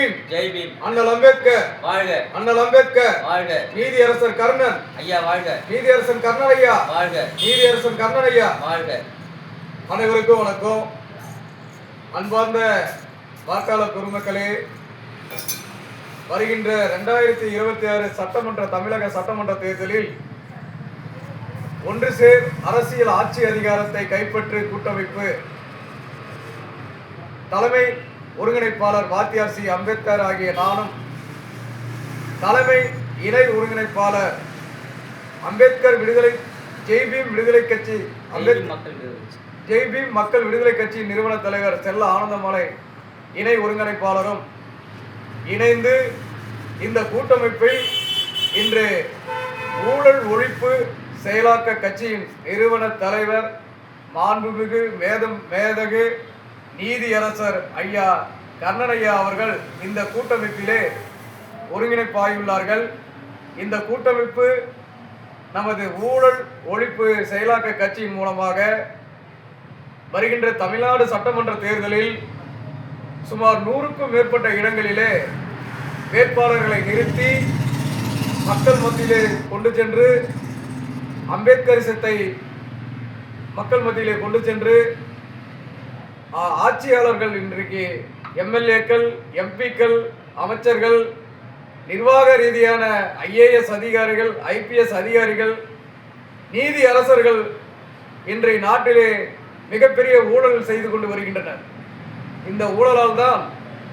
Beam. ஜெய் beam. அண்ணல் அம்பேத்கர் வாழ்க. அண்ணல் அம்பேத்கர் வாழ்க. நீதியரசர் கர்ணன் ஐயா வாழ்க. நீதியரசன் கர்ணன் ஐயா வாழ்க. நீதியரசன் கர்ணன் ஐயா வாழ்க. அனைவருக்கும் வணக்கம். அன்பார்ந்த வாக்காளர் பெருமக்களே, வருகின்ற 2026 சட்டமன்ற தமிழக சட்டமன்ற தேர்தலில் ஒன்று சேர் அரசியல் ஆட்சி அதிகாரத்தை கைப்பற்று கூட்டமைப்பு தலைமை ஒருங்கிணைப்பாளர் வாத்தியார் சி அம்பேத்கர் ஆகிய நானும், தலைமை இணை ஒருங்கிணைப்பாளர் அம்பேத்கர் விடுதலை ஜெய் பீம் விடுதலை கட்சி ஜெய் பீம் மக்கள் விடுதலை கட்சி நிறுவன தலைவர் செல்ல ஆனந்தமலை இணை ஒருங்கிணைப்பாளரும் இணைந்து இந்த கூட்டமைப்பை இன்று ஊழல் ஒழிப்பு செயலாக்க கட்சியின் நிறுவன தலைவர் மாண்புமிகு மேதகு நீதியரசர் ஐயா கர்ணன் ஐயா அவர்கள் இந்த கூட்டமைப்பிலே ஒருங்கிணைப்பாகியுள்ளார்கள். இந்த கூட்டமைப்பு நமது ஊழல் ஒழிப்பு செயலாக்க கட்சியின் மூலமாக வருகின்ற தமிழ்நாடு சட்டமன்ற தேர்தலில் சுமார் 100க்கும் மேற்பட்ட இடங்களிலே வேட்பாளர்களை நிறுத்தி மக்கள் மத்தியிலே கொண்டு சென்று அம்பேத்கரிசத்தை மக்கள் மத்தியிலே கொண்டு சென்று ஆட்சியாளர்கள் இன்றைக்கு எம்எல்ஏக்கள், எம்பிக்கள், அமைச்சர்கள், நிர்வாக ரீதியான IAS அதிகாரிகள், IPS அதிகாரிகள், நீதி அரசர்கள் இன்றைய நாட்டிலே மிகப்பெரிய ஊழல் செய்து கொண்டு வருகின்றனர். இந்த ஊழலால் தான்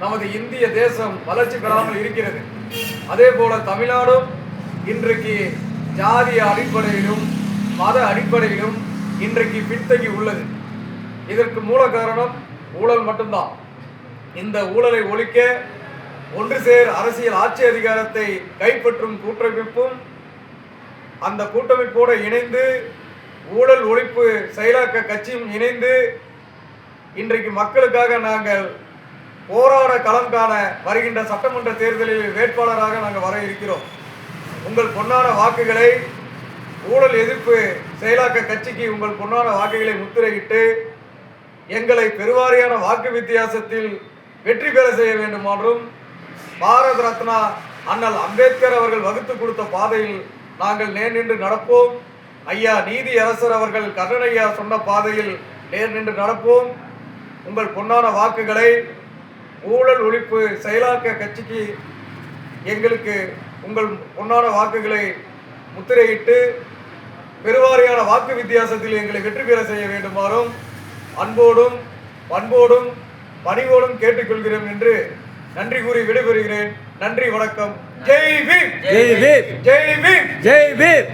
நமது இந்திய தேசம் வளர்ச்சி பெறாமல் இருக்கிறது. அதே போல தமிழ்நாடும் இன்றைக்கு ஜாதிய அடிப்படையிலும் மத அடிப்படையிலும் இன்றைக்கு பின்தங்கி உள்ளது. இதற்கு மூல காரணம் ஊழல் மட்டும்தான். இந்த ஊழலை ஒழிக்க ஒன்று சேர் அரசியல் ஆட்சி அதிகாரத்தை கைப்பற்றும் கூட்டமைப்பும் அந்த கூட்டமைப்போடு இணைந்து ஊழல் ஒழிப்பு செயலாக்க கட்சியும் இணைந்து இன்றைக்கு மக்களுக்காக நாங்கள் போராட களம் காண வருகின்ற சட்டமன்ற தேர்தலில் வேட்பாளராக நாங்கள் வர இருக்கிறோம். உங்கள் பொன்னான வாக்குகளை ஊழல் எதிர்ப்பு செயலாக்க கட்சிக்கு உங்கள் பொன்னான வாக்குகளை முத்திரையிட்டு எங்களை பெருவாரியான வாக்கு வித்தியாசத்தில் வெற்றி பெற செய்ய வேண்டுமாறும், பாரத ரத்னா அண்ணல் அம்பேத்கர் அவர்கள் வகுத்து கொடுத்த பாதையில் நாங்கள் நேர் நின்று நடப்போம். ஐயா நீதி அரசர் அவர்கள் கர்ணன் ஐயா சொன்ன பாதையில் நேர் நின்று நடப்போம். உங்கள் பொன்னான வாக்குகளை ஊழல் ஒழிப்பு செயலாக்க கட்சிக்கு எங்களுக்கு உங்கள் பொன்னான வாக்குகளை முத்திரையிட்டு பெருவாரியான வாக்கு வித்தியாசத்தில் எங்களை வெற்றி பெற செய்ய வேண்டுமாறும் அன்போடும் பண்போடும் பணிவோடும் கேட்டுக்கொள்கிறேன் என்று நன்றி கூறி விடைபெறுகிறேன். நன்றி, வணக்கம். ஜெய் பீம். ஜெய் பீம். ஜெய் பீம். ஜெய் பீம்.